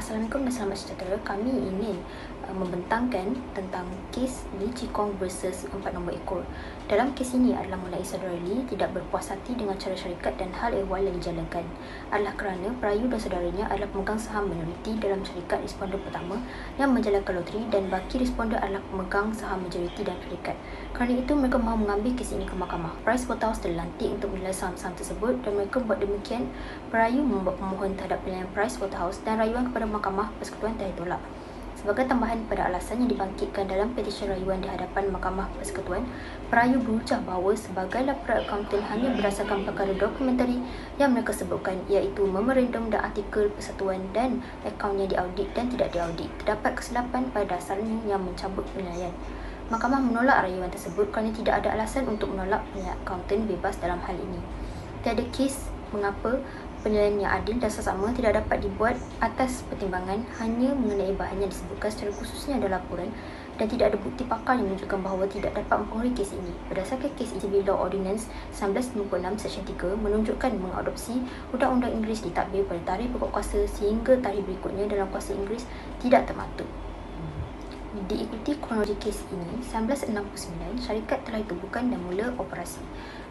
Assalamualaikum dan selamat sejahtera. Kami ingin membentangkan tentang kes Lee Chi Kong versus 4 nombor ekor. Dalam kes ini adalah mengenai saudara Lee tidak berpuas hati dengan cara syarikat dan hal ehwal yang dijalankan adalah kerana perayu dan saudaranya adalah pemegang saham minoriti dalam syarikat responden pertama yang menjalankan loteri dan baki responden adalah pemegang saham majoriti dalam syarikat. Kerana itu mereka mahu mengambil kes ini ke mahkamah. Pricewaterhouse telah dilantik untuk menilai saham-saham tersebut dan mereka buat demikian. Perayu membuat permohonan terhadap penilaian Pricewaterhouse dan rayuan kepada Mahkamah Persekutuan telah ditolak. Sebagai tambahan pada alasan yang dibangkitkan dalam petisi rayuan di hadapan Mahkamah Persekutuan, perayu berujar bahawa sebagai laporan akaunten hanya berdasarkan perkara dokumentari yang mereka sebutkan iaitu memorandum dan artikel persatuan dan akaun yang diaudit dan tidak diaudit. Terdapat kesilapan pada dasarnya yang mencabut penilaian. Mahkamah menolak rayuan tersebut kerana tidak ada alasan untuk menolak penilaian akaunten bebas dalam hal ini. Tiada kes mengapa penilaian yang adil dan sesama tidak dapat dibuat atas pertimbangan hanya mengenai bahan yang disebutkan secara khususnya dalam laporan dan tidak ada bukti pakar yang menunjukkan bahawa tidak dapat mempengaruhi kes ini. Berdasarkan kes Civil Law Ordinance 1996 Seksyen 3 menunjukkan mengadopsi Undang-Undang Inggeris ditadbir pada tarikh pokok kuasa sehingga tarikh berikutnya dalam kuasa Inggeris tidak termaktub. Diikuti kronologi kes ini, 1969 syarikat telah ditubuhkan dan mula operasi.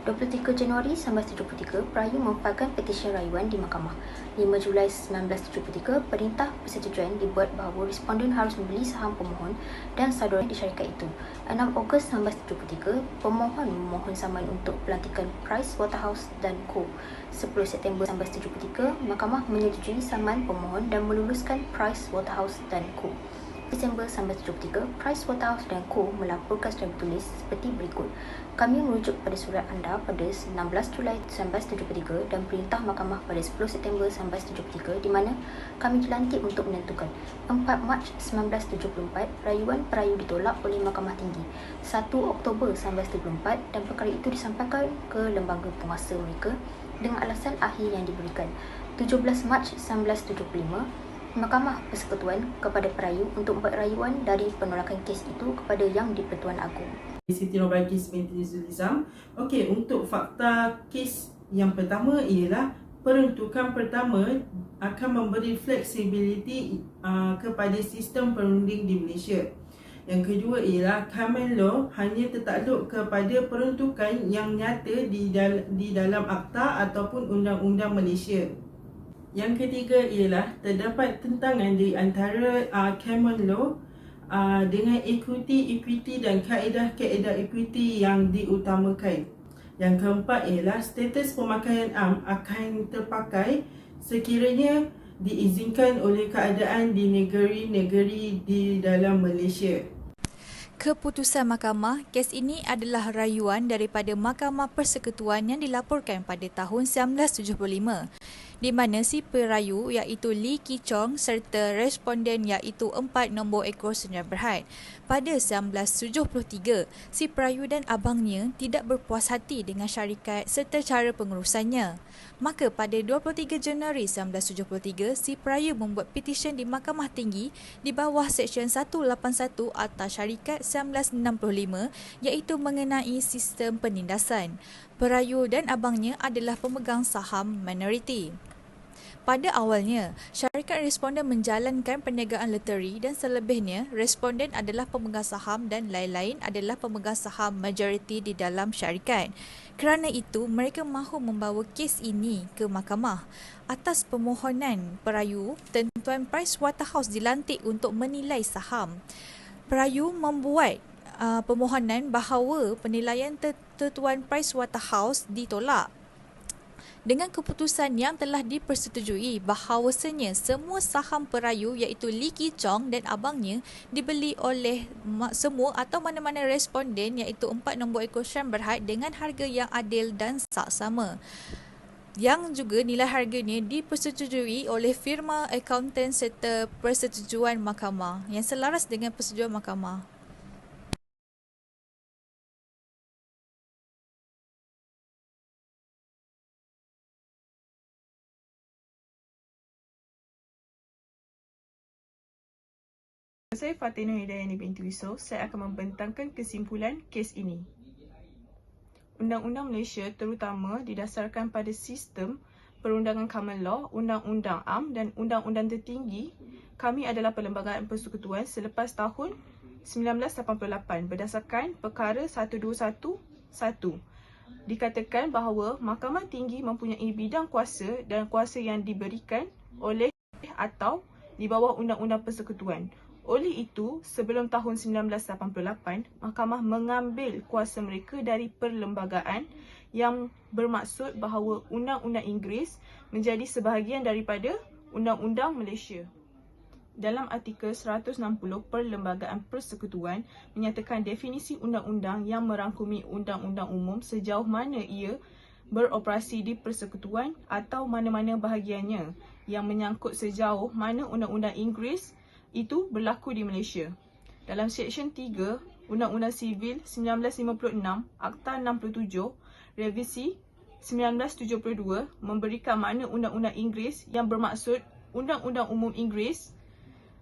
23 Januari 1973, perayu memfailkan petisi rayuan di mahkamah. 5 Julai 1973, perintah persetujuan dibuat bahawa responden harus membeli saham pemohon dan saudara di syarikat itu. 6 Ogos 1973, pemohon memohon saman untuk pelantikan Pricewaterhouse dan Co. 10 September 1973, mahkamah menyetujui saman pemohon dan meluluskan Pricewaterhouse dan Co. Disember 1973, Pricewaterhouse dan Co. melaporkan secara bertulis seperti berikut. Kami merujuk pada surat anda pada 16 Julai 1973 dan perintah mahkamah pada 10 September 1973 di mana kami dilantik untuk menentukan 4 Mac 1974, rayuan perayu ditolak oleh Mahkamah Tinggi 1 Oktober 1974 dan perkara itu disampaikan ke lembaga penguasa mereka dengan alasan akhir yang diberikan 17 Mac 1975 Mahkamah Persekutuan kepada perayu untuk membuat rayuan dari penolakan kes itu kepada Yang di-Pertuan Agong. Siti Nurbaikis binti Zulizam. Okey, untuk fakta kes yang pertama ialah peruntukan pertama akan memberi fleksibiliti kepada sistem perunding di Malaysia. Yang kedua ialah common law hanya tertakluk kepada peruntukan yang nyata di dalam akta ataupun undang-undang Malaysia. Yang ketiga ialah terdapat tentangan di antara common law dengan equity dan kaedah equity yang diutamakan. Yang keempat ialah status pemakaian am akan terpakai sekiranya diizinkan oleh keadaan di negeri-negeri di dalam Malaysia. Keputusan mahkamah, kes ini adalah rayuan daripada Mahkamah Persekutuan yang dilaporkan pada tahun 1975, di mana si perayu iaitu Lee Chi Kong serta responden iaitu 4 nombor ekor senyap berhad. Pada 1973, si perayu dan abangnya tidak berpuas hati dengan syarikat serta cara pengurusannya. Maka pada 23 Januari 1973, si perayu membuat petisyen di Mahkamah Tinggi di bawah Seksyen 181 Akta Syarikat 1965 iaitu mengenai sistem penindasan. Perayu dan abangnya adalah pemegang saham minoriti. Pada awalnya, syarikat responden menjalankan perniagaan loteri dan selebihnya responden adalah pemegang saham dan lain-lain adalah pemegang saham majoriti di dalam syarikat. Kerana itu, mereka mahu membawa kes ini ke mahkamah. Atas permohonan perayu, Tuan Pricewaterhouse dilantik untuk menilai saham. Perayu membuat permohonan bahawa penilaian Tuan Pricewaterhouse ditolak. Dengan keputusan yang telah dipersetujui bahawasanya semua saham perayu iaitu Lee Chi Kong dan abangnya dibeli oleh semua atau mana-mana responden iaitu 4 nombor ekor syam berhad dengan harga yang adil dan saksama. Yang juga nilai harganya dipersetujui oleh firma akaunten serta persetujuan mahkamah yang selaras dengan persetujuan mahkamah. Saya Fatina Hidayani binti Yusof, saya akan membentangkan kesimpulan kes ini. Undang-Undang Malaysia terutama didasarkan pada sistem Perundangan Common Law, Undang-Undang AM dan Undang-Undang Tertinggi, kami adalah Perlembagaan Persekutuan selepas tahun 1988 berdasarkan Perkara 121-1. Dikatakan bahawa Mahkamah Tinggi mempunyai bidang kuasa dan kuasa yang diberikan oleh atau di bawah Undang-Undang Persekutuan. Oleh itu, sebelum tahun 1988, Mahkamah mengambil kuasa mereka dari perlembagaan yang bermaksud bahawa Undang-Undang Inggeris menjadi sebahagian daripada Undang-Undang Malaysia. Dalam artikel 160 Perlembagaan Persekutuan menyatakan definisi undang-undang yang merangkumi undang-undang umum sejauh mana ia beroperasi di persekutuan atau mana-mana bahagiannya yang menyangkut sejauh mana undang-undang Inggeris itu berlaku di Malaysia. Dalam Seksyen 3 Undang-Undang Sivil 1956 Akta 67 Revisi 1972 memberikan makna undang-undang Inggeris yang bermaksud Undang-Undang Umum Inggeris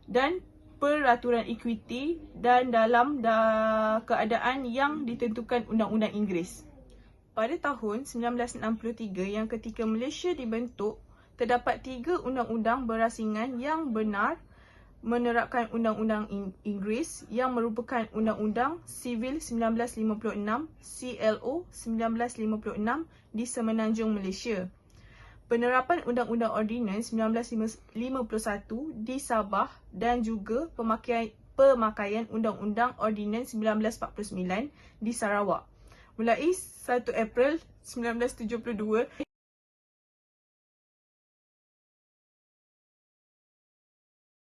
dan peraturan ekuiti dan dalam keadaan yang ditentukan Undang-Undang Inggeris. Pada tahun 1963 yang ketika Malaysia dibentuk, terdapat 3 undang-undang berasingan yang benar menerapkan Undang-Undang Inggeris yang merupakan Undang-Undang Sivil 1956 CLO 1956 di Semenanjung Malaysia. Penerapan Undang-Undang Ordinans 1951 di Sabah dan juga pemakaian Undang-Undang Ordinans 1949 di Sarawak. Mulai 1 April 1972,